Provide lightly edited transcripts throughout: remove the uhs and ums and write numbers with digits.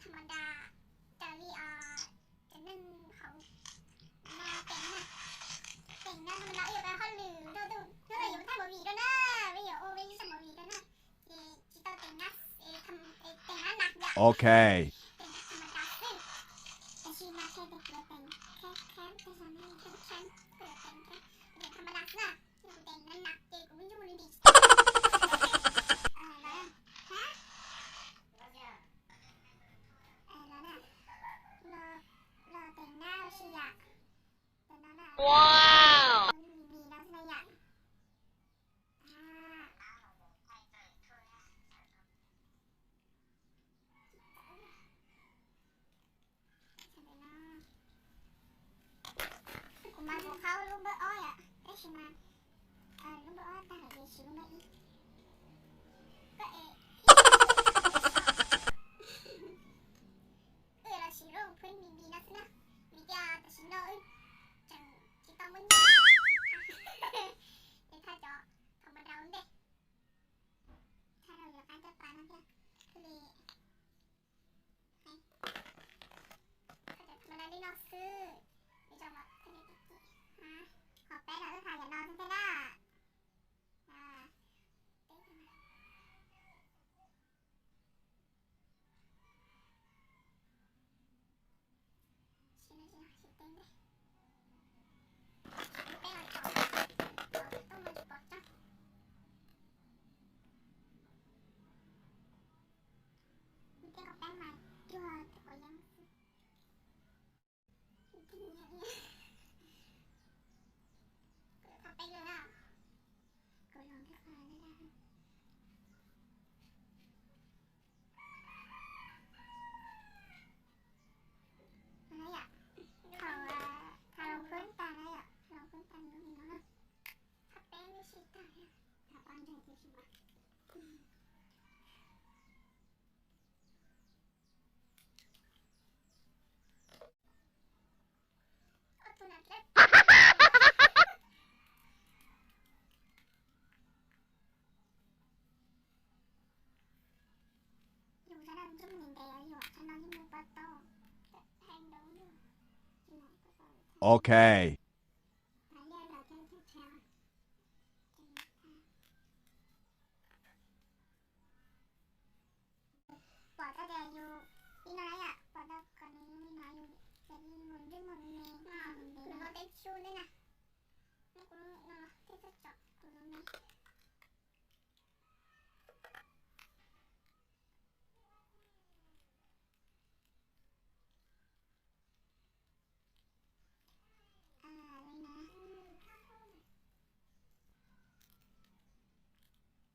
ธรรมดาจะรีจะนึ่งเขานาเป็นนะเป็นนะธรรมดาไปข้อหรือเราอยู่ท่าบะหมี่ด้วยนะไม่อยู่โอเวอร์สมบะหมี่ด้วยนะจิตเป็นนักทำเป็นนักหนักอย่าง Okay. เป็นธรรมดาซึ่งแต่ชีมาแค่เด็กเลยเป็นแค่แต่ฉันไม่แค่ฉันเกิดเป็นแค่เด็กธรรมดานะเราเป็นนักหนักเด็กกูไม่ยุ่งเลยดิแล้วฮะแล้วน่ะเราแต่งหน้าเชียแต่นั้นน่ะว้าวมีลักษณะอย่างกูมาบอกเขาลูกเบอร์อ้อยอ่ะได้ใช่ไหมลูกเบอร์อ้อยตาเหลือชิวมาอีกก็เราชิโร่เพื่อนมีลักษณะวิทยาแต่ชิโร่จังจิตต้องมึนถ้าจะธรรมดาเด็กถ้าเราอยากการจะปานะเนี่ยคือเลยถ้าจะธรรมดาได้นอกซื้อไม่จำว่าทะเลติกิขอแป๊ะเราจะถ่ายอย่านอนใช่ไหมล่ะชิโร่ชิเต้นเลยแป้งต้องมาจุดปอกจ้ะมีเต้กับแป้งมาด้วยแต่ก็ยังกินอย่างนี้ทำไปเลยนะก็ลองที่ขาได้แล้วอะไรอ่ะถ้าเราเพิ่มตาได้อ่ะเราเพิ่มตาเนื้อเนาะถ้าแป้งไม่ฉีดตาเนี่ยถ้าปั้นใจจะชิมอ่ะตัวนั้นเล็บอยู่ฉันนั่งจุ่มนินเดียอยู่ฉันนอนที่มือปะโต้แทงดงอยู่ที่ไหนก็ต้อง Okay. หาเรื่องเราแค่แค่ปอดก็จะอยู่ที่ไหนอ่ะปอดก่อนนี้มีไหนอยู่จะมีหมุนด้วยหมุนเมย์หรือเราเต้นชูด้วยนะแล้วก็เต้นจะจับตัวนี้เลยนะ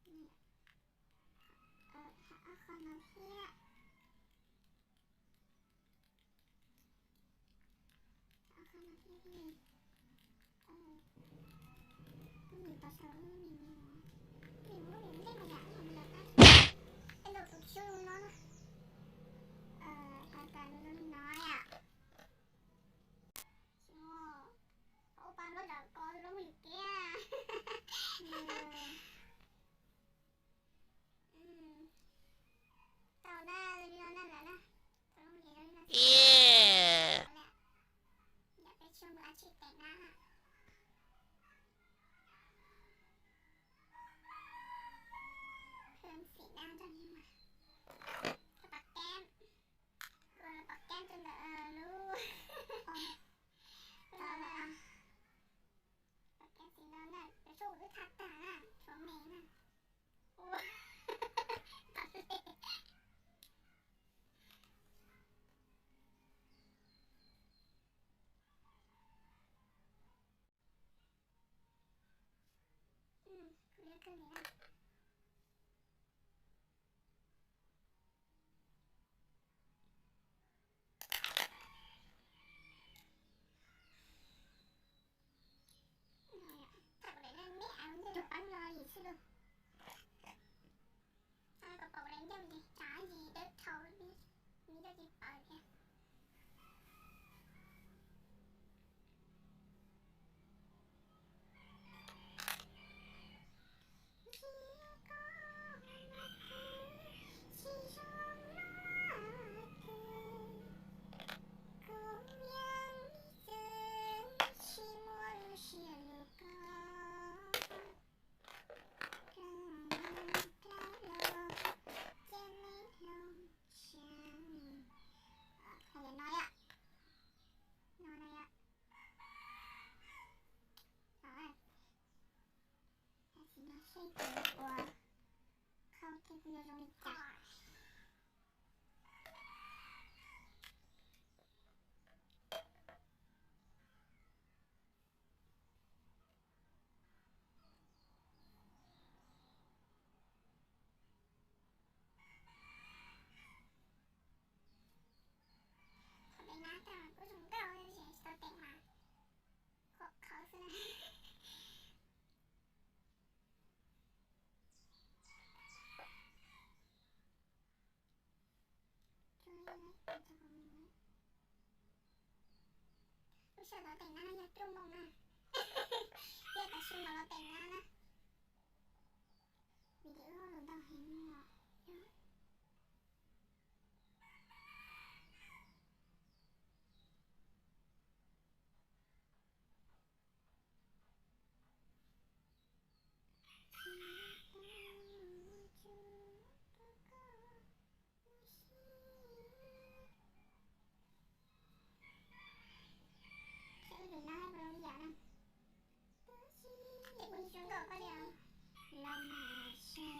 นี่เอาขนมเทียเอาขนมเทียที่มีปลาสลิดมีหมูเล่นมาอย่างนี้มันเป็นดอกตุ่ชูเนาะอาการเล็กน้อยอ่ะโอ้ปานรถดับก็รถมือแก่ต่อหน้าเลยนี่นั่นแหละนะต้องเรียนนะอย่าไปชมอาชีพแต่งหน้าเพิ่มสีหน้าจังเลยมาปักแก้มปักแก้มจนรู้ปักแก้มสีน้ำน่ะไปโชว์ด้วยทักตาชมเมย์น่ะโอ้ตัดเลยเลือกขึ้นเลยนะถักเลยนะไม่เอาจะปั้นเลยสิลูกกระเป๋าแรงยังดิจ๋าดีเด็ดเท่านี้มีได้กี่ปากเนี่ย ไม่ใช่เราแต่งหน้าอย่าจุ่มมองหน้าเรียกแต่ชุดเราแต่งหน้านะวิดีโอเราต้องเห็นหรอเยอะเชื่อหรือหน้าเราอย่านะเด็กคนชุดก็เดียวเรามาเชื่อ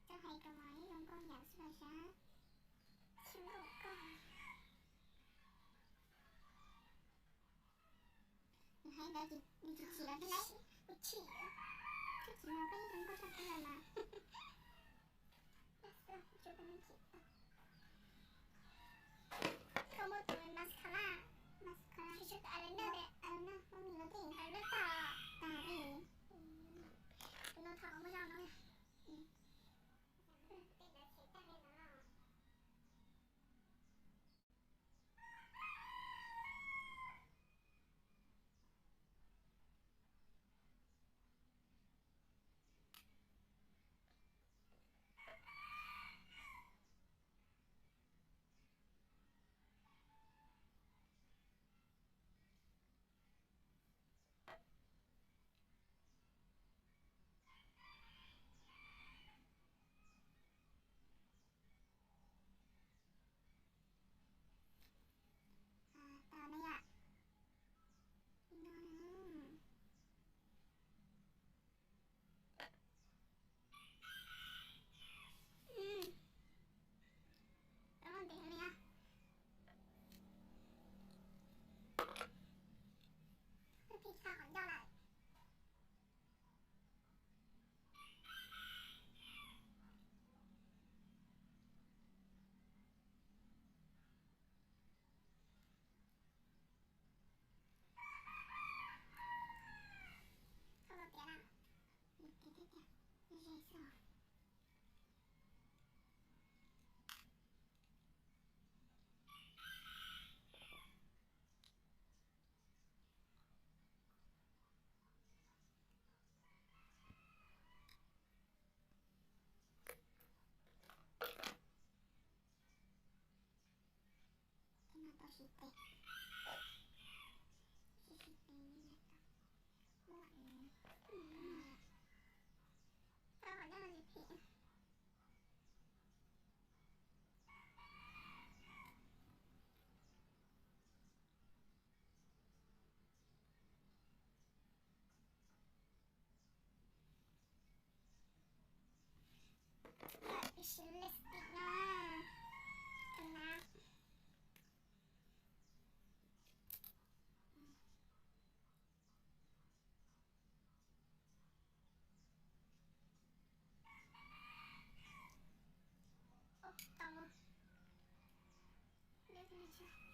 จะให้กระไม้ลงก็อยากสบายช้าชุดก็ให้ได้ดิมีกี่ขีดแล้วที่ไหนอุชิที่ขีดมาก็ยังก็จะเตือนมาชุดเป็นขีดเขาบอกเป็นมาสคาร่าที่ชุดอายไลเนอร์เนี่ยมันมีรถติ่งอายไลเนอร์ตาดีเป็นรองเท้าไม่ยาวนะตาไม่อยากแล้วมันเป็นอะไรอ่ะพี่ข้าของเจ้าละเขาบอกเปลี่ยนอ่ะไม่ใช่สองที่มาต่อชิเตะชิเตะนี่แหละมั่วเองถ้าขอได้เลยพี่ชิ้นลิปสติกนะนะโอ้เตาเรียกไม่ใช่